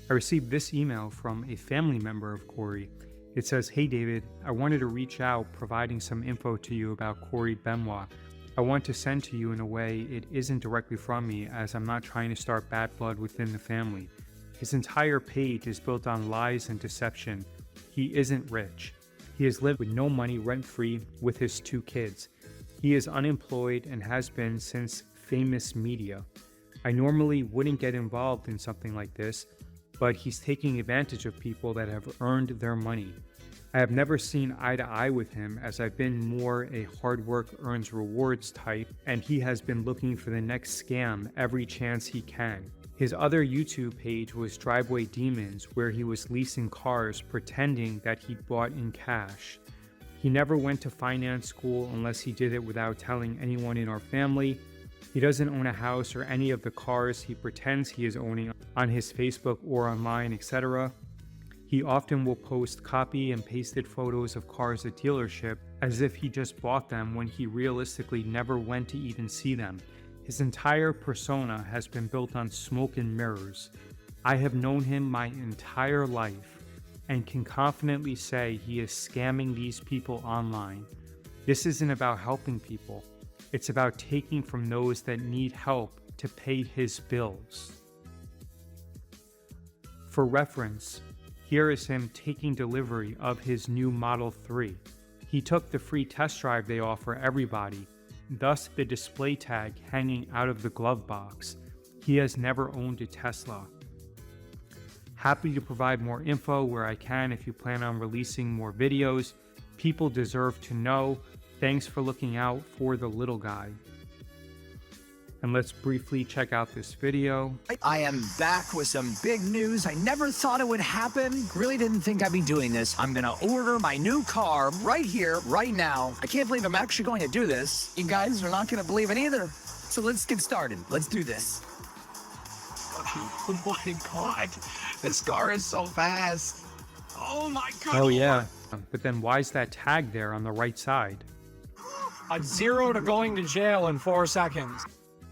I received this email from a family member of Corey. It says, "Hey David, I wanted to reach out providing some info to you about Corey Benoit. I want to send to you in a way it isn't directly from me, as I'm not trying to start bad blood within the family. His entire page is built on lies and deception. He isn't rich. He has lived with no money rent-free with his 2 kids. He is unemployed and has been since famous media. I normally wouldn't get involved in something like this, but he's taking advantage of people that have earned their money. I have never seen eye to eye with him, as I've been more a hard work earns rewards type, and he has been looking for the next scam every chance he can. His other YouTube page was Driveway Demons, where he was leasing cars pretending that he bought in cash. He never went to finance school unless he did it without telling anyone in our family. He doesn't own a house or any of the cars he pretends he is owning on his Facebook or online, etc. He often will post copy and pasted photos of cars at dealership as if he just bought them when he realistically never went to even see them. His entire persona has been built on smoke and mirrors. I have known him my entire life and can confidently say he is scamming these people online. This isn't about helping people. It's about taking from those that need help to pay his bills." For reference, here is him taking delivery of his new Model 3. He took the free test drive they offer everybody, thus the display tag hanging out of the glove box. He has never owned a Tesla. Happy to provide more info where I can if you plan on releasing more videos. People deserve to know. Thanks for looking out for the little guy. And let's briefly check out this video. I am back with some big news. I never thought it would happen. Really didn't think I'd be doing this. I'm gonna order my new car right here, right now. I can't believe I'm actually going to do this. You guys are not gonna believe it either. So let's get started. Let's do this. Oh my god, this car is so fast. Oh my god. Oh yeah, but then why is that tag there on the right side? A 0 to going to jail in 4 seconds.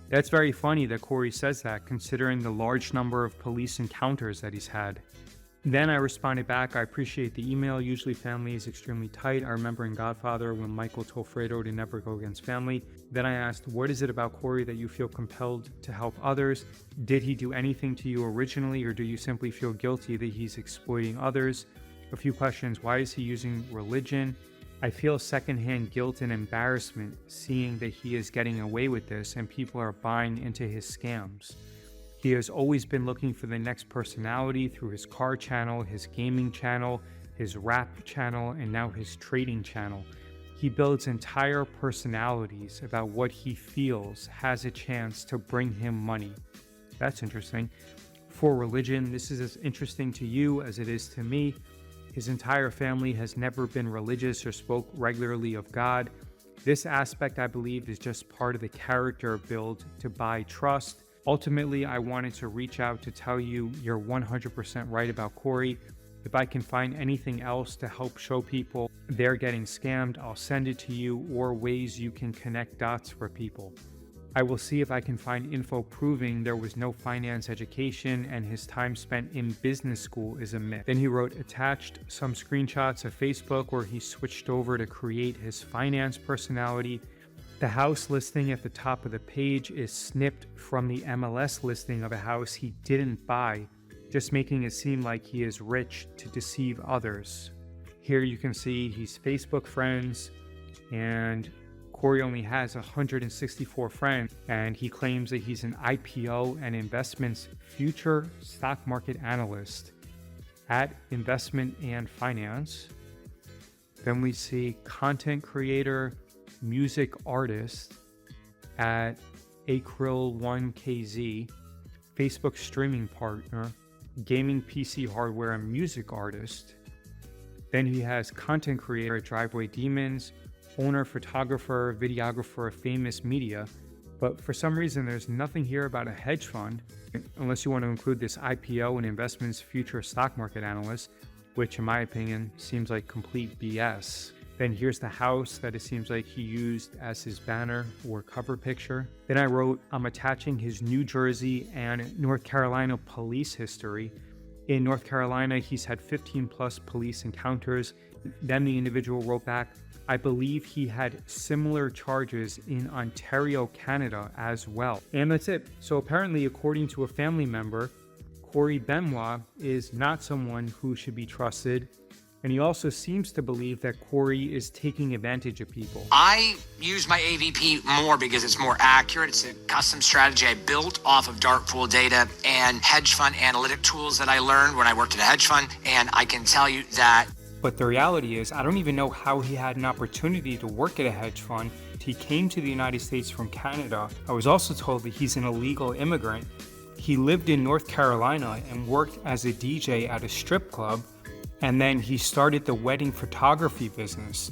That's very funny that Corey says that, considering the large number of police encounters that he's had. Then I responded back, "I appreciate the email. Usually family is extremely tight. I remember in Godfather when Michael told Fredo to never go against family." Then I asked, "What is it about Corey that you feel compelled to help others? Did he do anything to you originally, or do you simply feel guilty that he's exploiting others?" A few questions. Why is he using religion? I feel secondhand guilt and embarrassment seeing that he is getting away with this and people are buying into his scams. He has always been looking for the next personality through his car channel, his gaming channel, his rap channel, and now his trading channel. He builds entire personalities about what he feels has a chance to bring him money. That's interesting. For religion, this is as interesting to you as it is to me. His entire family has never been religious or spoke regularly of God. This aspect, I believe, is just part of the character build to buy trust. Ultimately, I wanted to reach out to tell you you're 100% right about Corey. If I can find anything else to help show people they're getting scammed, I'll send it to you, or ways you can connect dots for people. I will see if I can find info proving there was no finance education and his time spent in business school is a myth. Then he wrote, attached some screenshots of Facebook where he switched over to create his finance personality. The house listing at the top of the page is snipped from the MLS listing of a house he didn't buy, just making it seem like he is rich to deceive others. Here you can see he's Facebook friends, and Corey only has 164 friends, and he claims that he's an IPO and investments future stock market analyst at Investment and Finance. Then we see content creator, music artist at Acryl1KZ, Facebook streaming partner, gaming PC hardware and music artist. Then he has content creator at Driveway Demons, owner, photographer, videographer of famous media, but for some reason there's nothing here about a hedge fund, unless you want to include this IPO and investments future stock market analyst, which in my opinion seems like complete BS. Then here's the house that it seems like he used as his banner or cover picture. Then I wrote, I'm attaching his New Jersey and North Carolina police history. In North Carolina, he's had 15 plus police encounters. Then the individual wrote back, I believe he had similar charges in Ontario, Canada as well. And that's it. So apparently, according to a family member, Corey Benoit is not someone who should be trusted. And he also seems to believe that Corey is taking advantage of people. I use my AVP more because it's more accurate. It's a custom strategy I built off of dark pool data and hedge fund analytic tools that I learned when I worked at a hedge fund. And I can tell you that. But the reality is, I don't even know how he had an opportunity to work at a hedge fund. He came to the United States from Canada. I was also told that he's an illegal immigrant. He lived in North Carolina and worked as a DJ at a strip club. And then he started the wedding photography business.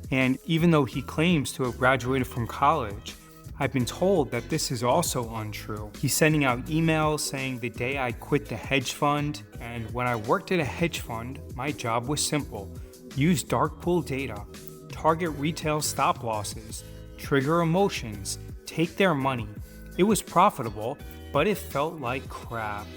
And even though he claims to have graduated from college, I've been told that this is also untrue. He's sending out emails saying the day I quit the hedge fund, and when I worked at a hedge fund, my job was simple. Use dark pool data, target retail stop losses, trigger emotions, take their money. It was profitable, but it felt like crap.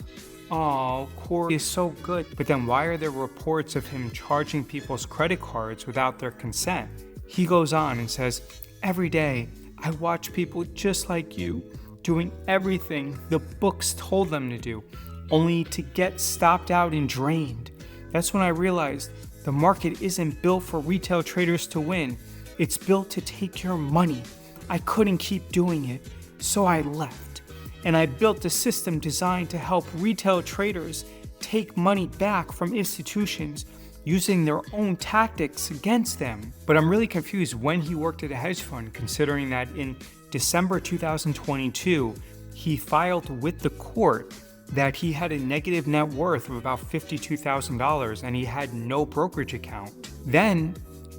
Oh, Corey is so good. But then why are there reports of him charging people's credit cards without their consent? He goes on and says, every day I watch people just like you doing everything the books told them to do, only to get stopped out and drained. That's when I realized the market isn't built for retail traders to win. It's built to take your money. I couldn't keep doing it, so I left. And I built a system designed to help retail traders take money back from institutions using their own tactics against them. But I'm really confused when he worked at a hedge fund, considering that in December 2022, he filed with the court that he had a negative net worth of about $52,000 and he had no brokerage account. Then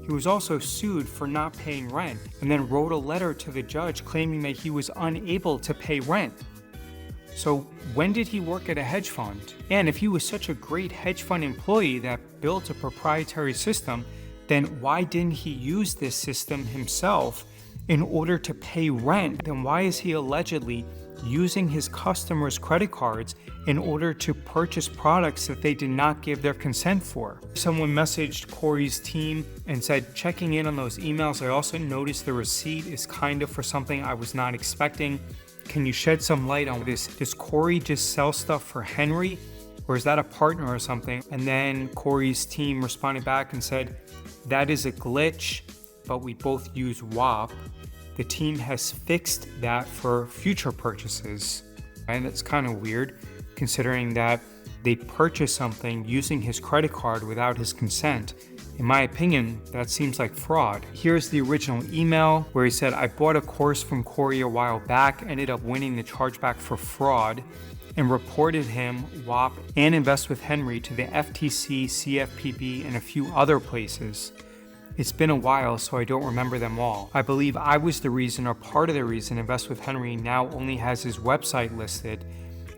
he was also sued for not paying rent and then wrote a letter to the judge claiming that he was unable to pay rent. So when did he work at a hedge fund? And if he was such a great hedge fund employee that built a proprietary system, then why didn't he use this system himself in order to pay rent? Then why is he allegedly using his customers' credit cards in order to purchase products that they did not give their consent for? Someone messaged Corey's team and said, checking in on those emails, I also noticed the receipt is kind of for something I was not expecting. Can you shed some light on this? Does Corey just sell stuff for Henry? Or is that a partner or something? And then Corey's team responded back and said, that is a glitch, but we both use WAP. The team has fixed that for future purchases. And that's kind of weird, considering that they purchased something using his credit card without his consent. In my opinion, that seems like fraud. Here's the original email where he said, I bought a course from Corey a while back, ended up winning the chargeback for fraud, and reported him, WAP, and Invest with Henry to the FTC, CFPB, and a few other places. It's been a while, so I don't remember them all. I believe I was the reason or part of the reason Invest with Henry now only has his website listed,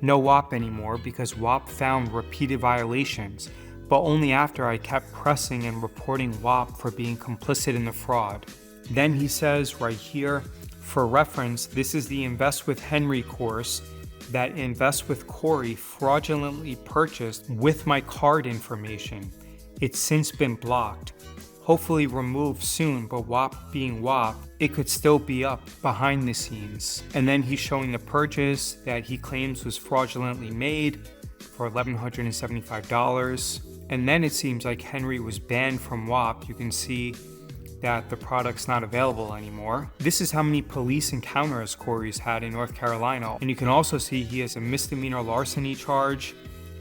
no WAP anymore, because WAP found repeated violations, but only after I kept pressing and reporting WAP for being complicit in the fraud. Then he says right here, for reference, this is the Invest with Henry course that Invest with Corey fraudulently purchased with my card information. It's since been blocked. Hopefully removed soon, but WAP being WAP, it could still be up behind the scenes. And then he's showing the purchase that he claims was fraudulently made for $1,175. And then it seems like Henry was banned from WAP. You can see that the product's not available anymore. This is how many police encounters Corey's had in North Carolina. And you can also see he has a misdemeanor larceny charge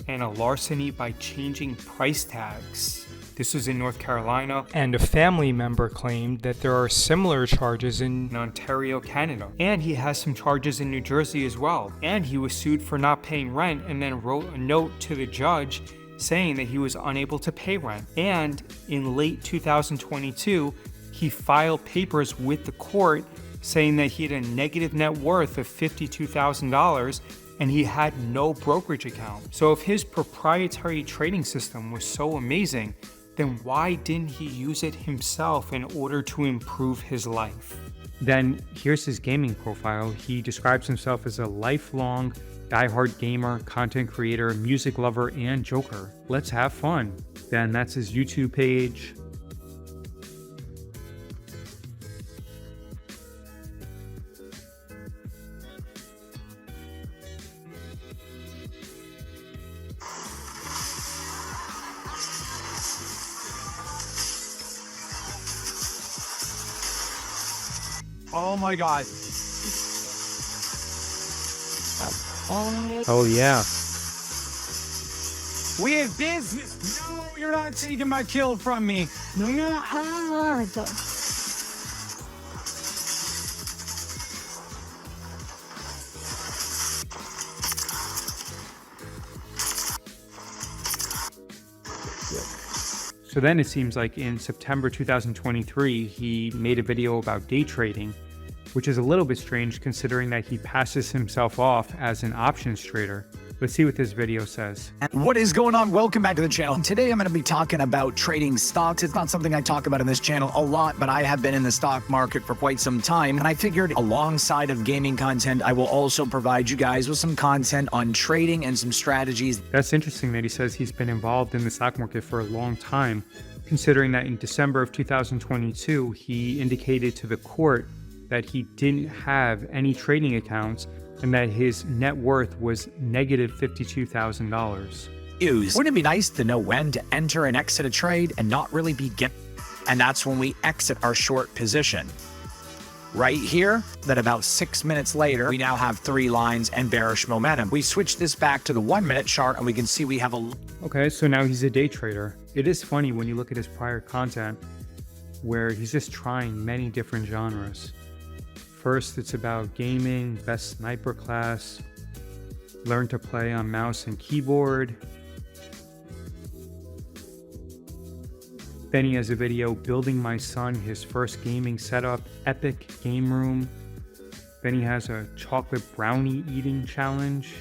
and a larceny by changing price tags. This was in North Carolina, and a family member claimed that there are similar charges in Ontario, Canada. And he has some charges in New Jersey as well. And he was sued for not paying rent and then wrote a note to the judge saying that he was unable to pay rent. And in late 2022, he filed papers with the court saying that he had a negative net worth of $52,000 and he had no brokerage account. So if his proprietary trading system was so amazing, then why didn't he use it himself in order to improve his life? Then here's his gaming profile. He describes himself as a lifelong diehard gamer, content creator, music lover, and joker. Let's have fun. Then that's his YouTube page. Oh my God. Oh yeah. We have business. No, you're not taking my kill from me. So then it seems like in September 2023, he made a video about day trading, which is a little bit strange considering that he passes himself off as an options trader. Let's see what this video says. What is going on? Welcome back to the channel. Today I'm going to be talking about trading stocks. It's not something I talk about in this channel a lot, but I have been in the stock market for quite some time, and I figured alongside of gaming content, I will also provide you guys with some content on trading and some strategies. That's interesting that he says he's been involved in the stock market for a long time, considering that in December of 2022, he indicated to the court that he didn't have any trading accounts and that his net worth was negative $52,000. Wouldn't it be nice to know when to enter and exit a trade and not really be and that's when we exit our short position. Right here, that about 6 minutes later, we now have 3 lines and bearish momentum. We switch this back to the 1 minute chart and we can see we have a... Okay, so now he's a day trader. It is funny when you look at his prior content where he's just trying many different genres. First, it's about gaming, best sniper class, learn to play on mouse and keyboard. Then he has a video building my son his first gaming setup, epic game room. Then he has a chocolate brownie eating challenge.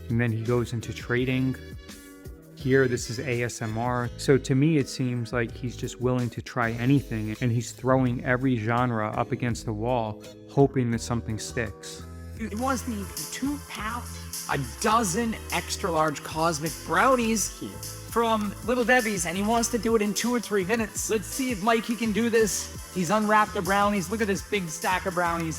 And then he goes into trading. Here, this is ASMR. So to me, it seems like he's just willing to try anything and he's throwing every genre up against the wall, hoping that something sticks. It was the 2 pounds, a dozen extra large cosmic brownies from Little Debbie's, and he wants to do it in 2 or 3 minutes. Let's see if Mikey can do this. He's unwrapped the brownies. Look at this big stack of brownies.